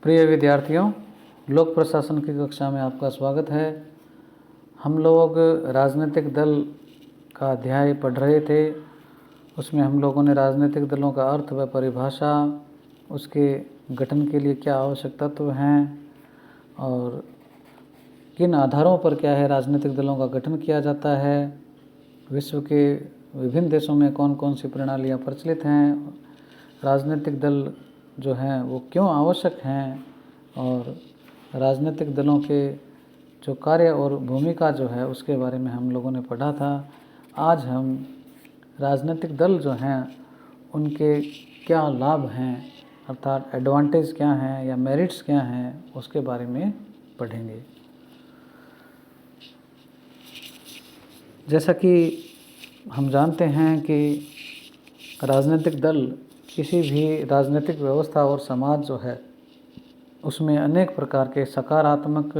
प्रिय विद्यार्थियों, लोक प्रशासन की कक्षा में आपका स्वागत है। हम लोग राजनीतिक दल का अध्याय पढ़ रहे थे। उसमें हम लोगों ने राजनीतिक दलों का अर्थ व परिभाषा, उसके गठन के लिए क्या आवश्यक तत्व हैं और किन आधारों पर क्या है राजनीतिक दलों का गठन किया जाता है, विश्व के विभिन्न देशों में कौन कौन सी प्रणालियाँ प्रचलित हैं, राजनीतिक दल जो हैं वो क्यों आवश्यक हैं और राजनीतिक दलों के जो कार्य और भूमिका जो है उसके बारे में हम लोगों ने पढ़ा था। आज हम राजनीतिक दल जो हैं उनके क्या लाभ हैं, अर्थात एडवांटेज क्या हैं या मेरिट्स क्या हैं, उसके बारे में पढ़ेंगे। जैसा कि हम जानते हैं कि राजनीतिक दल किसी भी राजनीतिक व्यवस्था और समाज जो है उसमें अनेक प्रकार के सकारात्मक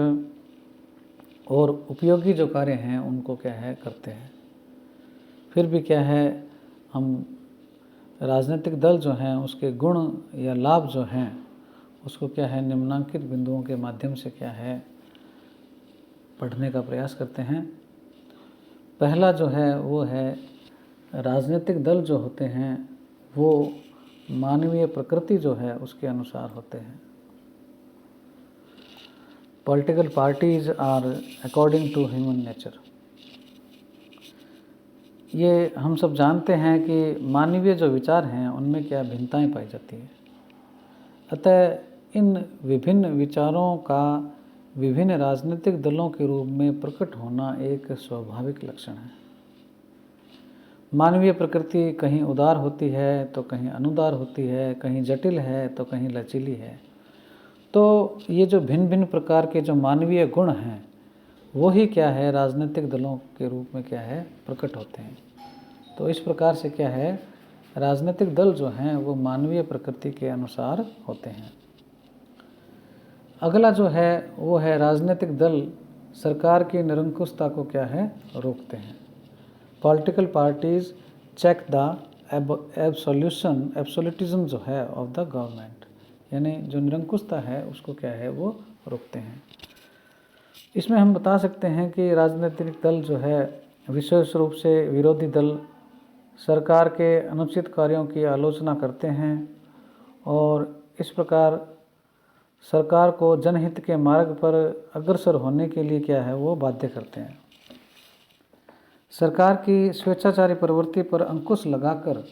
और उपयोगी जो कार्य हैं उनको क्या है करते हैं। फिर भी क्या है, हम राजनीतिक दल जो हैं उसके गुण या लाभ जो हैं उसको क्या है निम्नांकित बिंदुओं के माध्यम से क्या है पढ़ने का प्रयास करते हैं। पहला जो है वो है राजनीतिक दल जो होते हैं वो मानवीय प्रकृति जो है उसके अनुसार होते हैं। Political parties are according to human nature. ये हम सब जानते हैं कि मानवीय जो विचार हैं उनमें क्या भिन्नताएं पाई जाती हैं। अतः इन विभिन्न विचारों का विभिन्न राजनीतिक दलों के रूप में प्रकट होना एक स्वाभाविक लक्षण है। मानवीय प्रकृति कहीं उदार होती है तो कहीं अनुदार होती है, कहीं जटिल है तो कहीं लचीली है। तो ये जो भिन्न भिन्न प्रकार के जो मानवीय गुण हैं वो ही क्या है राजनीतिक दलों के रूप में क्या है प्रकट होते हैं। तो इस प्रकार से क्या है राजनीतिक दल जो हैं वो मानवीय प्रकृति के अनुसार होते हैं। अगला जो है वो है राजनीतिक दल सरकार की निरंकुशता को क्या है रोकते हैं। Political parties check the absolutism जो है ऑफ द गवर्नमेंट, यानी जो निरंकुशता है उसको क्या है वो रोकते हैं। इसमें हम बता सकते हैं कि राजनीतिक दल जो है विशेष रूप से विरोधी दल सरकार के अनुचित कार्यों की आलोचना करते हैं और इस प्रकार सरकार को जनहित के मार्ग पर अग्रसर होने के लिए क्या है वो बाध्य करते हैं। सरकार की स्वेच्छाचारी प्रवृत्ति पर अंकुश लगाकर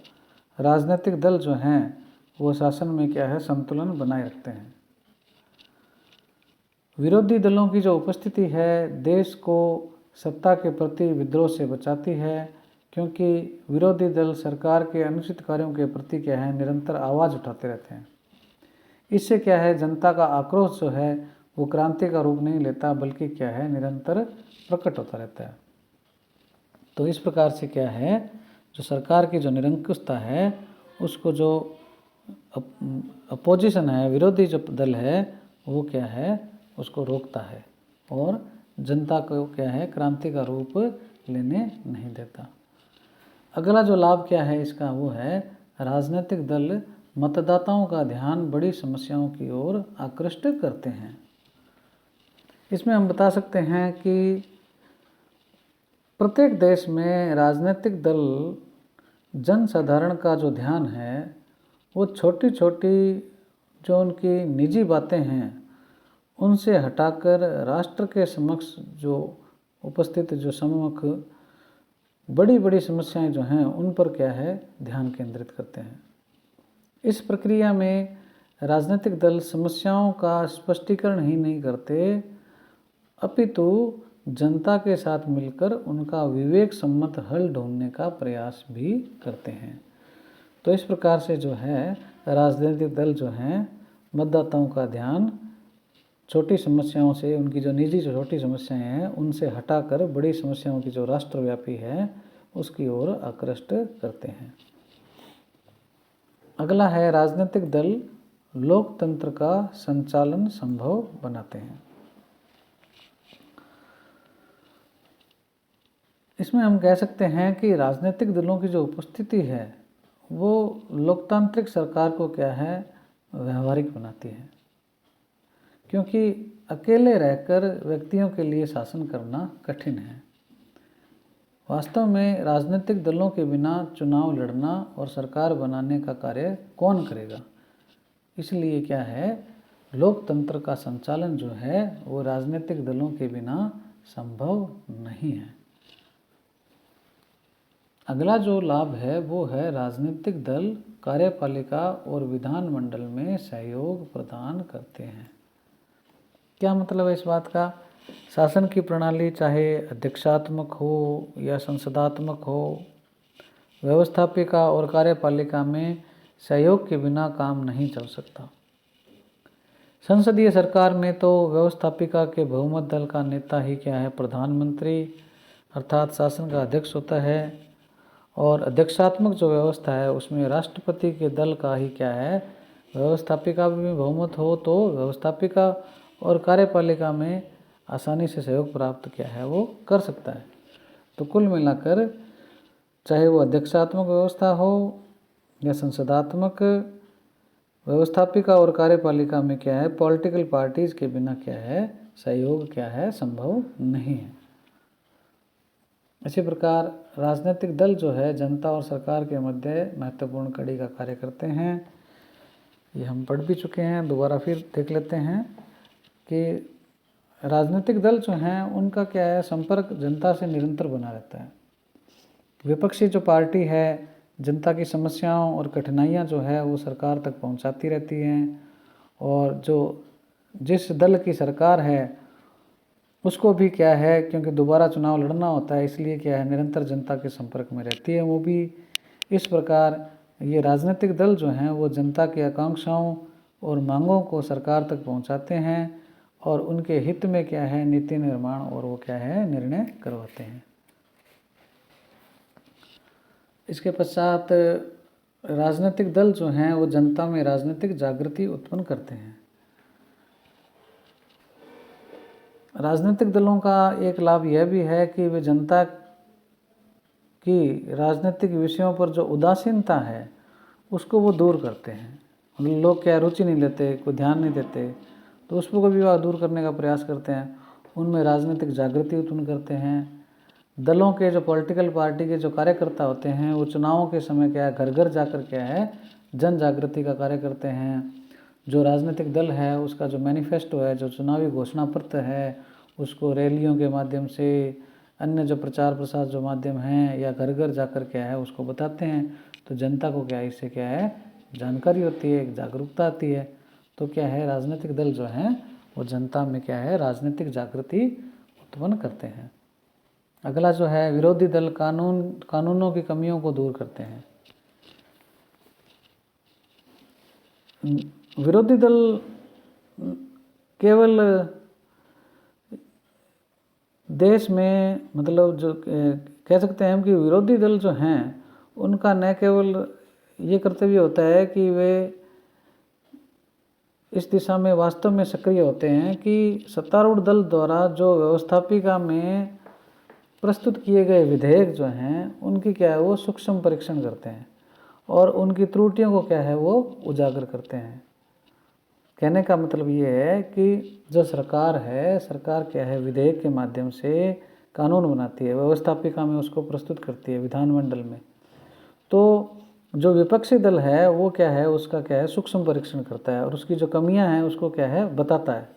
राजनीतिक दल जो हैं वो शासन में क्या है संतुलन बनाए रखते हैं। विरोधी दलों की जो उपस्थिति है देश को सत्ता के प्रति विद्रोह से बचाती है, क्योंकि विरोधी दल सरकार के अनुचित कार्यों के प्रति क्या है निरंतर आवाज़ उठाते रहते हैं। इससे क्या है जनता का आक्रोश जो है वो क्रांति का रूप नहीं लेता बल्कि क्या है निरंतर प्रकट होता रहता है। तो इस प्रकार से क्या है जो सरकार की जो निरंकुशता है उसको जो अपोजिशन है, विरोधी जो दल है वो क्या है उसको रोकता है और जनता को क्या है क्रांति का रूप लेने नहीं देता। अगला जो लाभ क्या है इसका वो है राजनीतिक दल मतदाताओं का ध्यान बड़ी समस्याओं की ओर आकृष्ट करते हैं। इसमें हम बता सकते हैं कि प्रत्येक देश में राजनीतिक दल जनसाधारण का जो ध्यान है वो छोटी छोटी जो उनकी निजी बातें हैं उनसे हटाकर राष्ट्र के समक्ष जो उपस्थित जो सम्मुख बड़ी बड़ी समस्याएं जो हैं उन पर क्या है ध्यान केंद्रित करते हैं। इस प्रक्रिया में राजनीतिक दल समस्याओं का स्पष्टीकरण ही नहीं करते अपितु जनता के साथ मिलकर उनका विवेक सम्मत हल ढूंढने का प्रयास भी करते हैं। तो इस प्रकार से जो है राजनीतिक दल जो हैं मतदाताओं का ध्यान छोटी समस्याओं से, उनकी जो निजी जो छोटी समस्याएं हैं उनसे हटाकर बड़ी समस्याओं की जो राष्ट्रव्यापी है उसकी ओर आकृष्ट करते हैं। अगला है राजनीतिक दल लोकतंत्र का संचालन संभव बनाते हैं। इसमें हम कह सकते हैं कि राजनीतिक दलों की जो उपस्थिति है वो लोकतांत्रिक सरकार को क्या है व्यवहारिक बनाती है। क्योंकि अकेले रहकर व्यक्तियों के लिए शासन करना कठिन है। वास्तव में राजनीतिक दलों के बिना चुनाव लड़ना और सरकार बनाने का कार्य कौन करेगा? इसलिए क्या है, लोकतंत्र का संचालन जो है वो राजनीतिक दलों के बिना संभव नहीं है। अगला जो लाभ है वो है राजनीतिक दल कार्यपालिका और विधानमंडल में सहयोग प्रदान करते हैं। क्या मतलब है इस बात का? शासन की प्रणाली चाहे अध्यक्षात्मक हो या संसदात्मक हो, व्यवस्थापिका और कार्यपालिका में सहयोग के बिना काम नहीं चल सकता। संसदीय सरकार में तो व्यवस्थापिका के बहुमत दल का नेता ही क्या है, प्रधानमंत्री अर्थात शासन का अध्यक्ष होता है, और अध्यक्षात्मक जो व्यवस्था है उसमें राष्ट्रपति के दल का ही क्या है, व्यवस्थापिका में बहुमत हो तो व्यवस्थापिका और कार्यपालिका में आसानी से सहयोग प्राप्त क्या है वो कर सकता है। तो कुल मिलाकर चाहे वो अध्यक्षात्मक व्यवस्था हो या संसदात्मक, व्यवस्थापिका और कार्यपालिका में क्या है, पॉलिटिकल पार्टीज के बिना क्या है, सहयोग क्या है, संभव नहीं है। इसी प्रकार राजनीतिक दल जो है जनता और सरकार के मध्य महत्वपूर्ण कड़ी का कार्य करते हैं। ये हम पढ़ भी चुके हैं, दोबारा फिर देख लेते हैं कि राजनीतिक दल जो हैं उनका क्या है, संपर्क जनता से निरंतर बना रहता है। विपक्षी जो पार्टी है जनता की समस्याओं और कठिनाइयाँ जो है वो सरकार तक पहुंचाती रहती हैं, और जो जिस दल की सरकार है उसको भी क्या है, क्योंकि दोबारा चुनाव लड़ना होता है इसलिए क्या है, निरंतर जनता के संपर्क में रहती है वो भी। इस प्रकार ये राजनीतिक दल जो हैं वो जनता की आकांक्षाओं और मांगों को सरकार तक पहुंचाते हैं और उनके हित में क्या है, नीति निर्माण और वो क्या है, निर्णय करवाते हैं। इसके पश्चात राजनीतिक दल जो हैं वो जनता में राजनीतिक जागृति उत्पन्न करते हैं। राजनीतिक दलों का एक लाभ यह भी है कि वे जनता की राजनीतिक विषयों पर जो उदासीनता है उसको वो दूर करते हैं। लोग क्या रुचि नहीं लेते, कोई ध्यान नहीं देते, तो उसको भी वह दूर करने का प्रयास करते हैं, उनमें राजनीतिक जागृति उत्पन्न करते हैं। दलों के जो पॉलिटिकल पार्टी के जो कार्यकर्ता होते हैं वो चुनावों के समय क्या है, घर घर जाकर क्या है, जन जागृति का कार्य करते हैं। जो राजनीतिक दल है उसका जो मैनिफेस्टो है, जो चुनावी घोषणा पत्र है, उसको रैलियों के माध्यम से, अन्य जो प्रचार प्रसार जो माध्यम हैं, या घर घर जाकर क्या है उसको बताते हैं। तो जनता को क्या है, इससे क्या है, जानकारी होती है, जागरूकता आती है। तो क्या है, राजनीतिक दल जो हैं वो जनता में क्या है, राजनीतिक जागृति उत्पन्न करते हैं। अगला जो है विरोधी दल कानूनों की कमियों को दूर करते हैं। विरोधी दल केवल देश में, मतलब जो कह सकते हैं हम कि विरोधी दल जो हैं उनका न केवल ये कर्तव्य होता है कि वे इस दिशा में वास्तव में सक्रिय होते हैं कि सत्तारूढ़ दल द्वारा जो व्यवस्थापिका में प्रस्तुत किए गए विधेयक जो हैं उनकी क्या है, वो सूक्ष्म परीक्षण करते हैं और उनकी त्रुटियों को क्या है वो उजागर करते हैं। कहने का मतलब ये है कि जो सरकार है, सरकार क्या है, विधेयक के माध्यम से कानून बनाती है, व्यवस्थापिका में उसको प्रस्तुत करती है विधानमंडल में। तो जो विपक्षी दल है वो क्या है, उसका क्या है, सूक्ष्म परीक्षण करता है और उसकी जो कमियां हैं उसको क्या है, बताता है।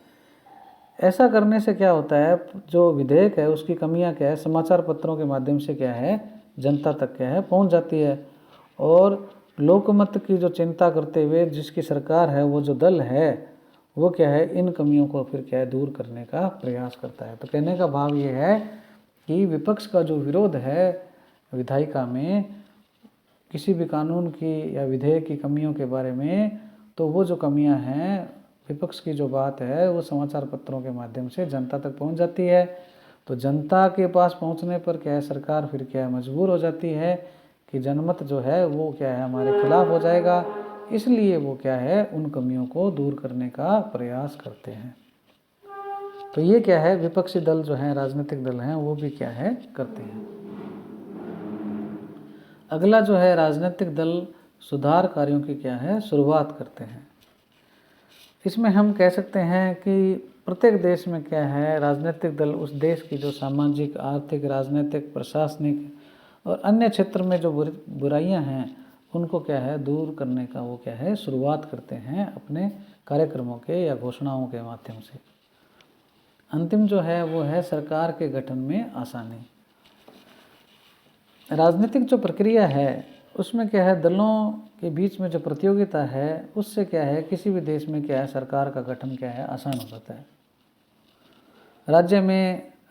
ऐसा करने से क्या होता है, जो विधेयक है उसकी कमियां क्या है, समाचार पत्रों के माध्यम से क्या है, जनता तक क्या है पहुंच जाती है। और लोकमत की जो चिंता करते हुए जिसकी सरकार है, वो जो दल है वो क्या है, इन कमियों को फिर क्या है, दूर करने का प्रयास करता है। तो कहने का भाव ये है कि विपक्ष का जो विरोध है विधायिका में किसी भी कानून की या विधेयक की कमियों के बारे में, तो वो जो कमियां हैं, विपक्ष की जो बात है वो समाचार पत्रों के माध्यम से जनता तक पहुंच जाती है। तो जनता के पास पहुंचने पर क्या है, सरकार फिर क्या है, मजबूर हो जाती है कि जनमत जो है वो क्या है, हमारे खिलाफ हो जाएगा। इसलिए वो क्या है, उन कमियों को दूर करने का प्रयास करते हैं। तो ये क्या है, विपक्षी दल जो हैं, राजनीतिक दल हैं, वो भी क्या है, करते हैं। अगला जो है, राजनीतिक दल सुधार कार्यों की क्या है, शुरुआत करते हैं। इसमें हम कह सकते हैं कि प्रत्येक देश में क्या है, राजनीतिक दल उस देश की जो सामाजिक, आर्थिक, राजनीतिक, प्रशासनिक और अन्य क्षेत्र में जो बुराइयां हैं उनको क्या है दूर करने का वो क्या है शुरुआत करते हैं अपने कार्यक्रमों के या घोषणाओं के माध्यम से। अंतिम जो है वो है सरकार के गठन में आसानी। राजनीतिक जो प्रक्रिया है उसमें क्या है, दलों के बीच में जो प्रतियोगिता है उससे क्या है किसी भी देश में क्या है सरकार का गठन क्या है आसान हो जाता है।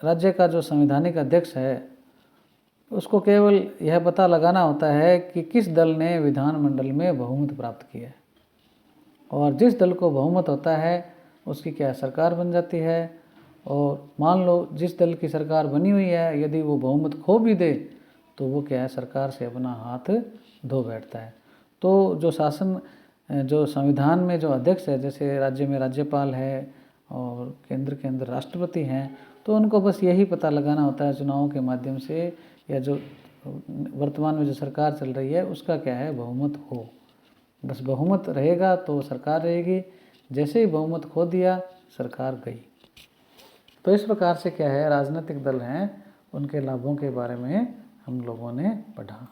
राज्य का जो संवैधानिक अध्यक्ष है उसको केवल यह पता लगाना होता है कि किस दल ने विधानमंडल में बहुमत प्राप्त किया है, और जिस दल को बहुमत होता है उसकी क्या सरकार बन जाती है। और मान लो जिस दल की सरकार बनी हुई है यदि वो बहुमत खो भी दे तो वो क्या है सरकार से अपना हाथ धो बैठता है। तो जो संविधान में जो अध्यक्ष है, जैसे राज्य में राज्यपाल है और केंद्र के अंदर राष्ट्रपति हैं, तो उनको बस यही पता लगाना होता है चुनावों के माध्यम से या जो वर्तमान में जो सरकार चल रही है उसका क्या है बहुमत हो। बस बहुमत रहेगा तो सरकार रहेगी, जैसे ही बहुमत खो दिया सरकार गई। तो इस प्रकार से क्या है राजनीतिक दल हैं उनके लाभों के बारे में हम लोगों ने पढ़ा।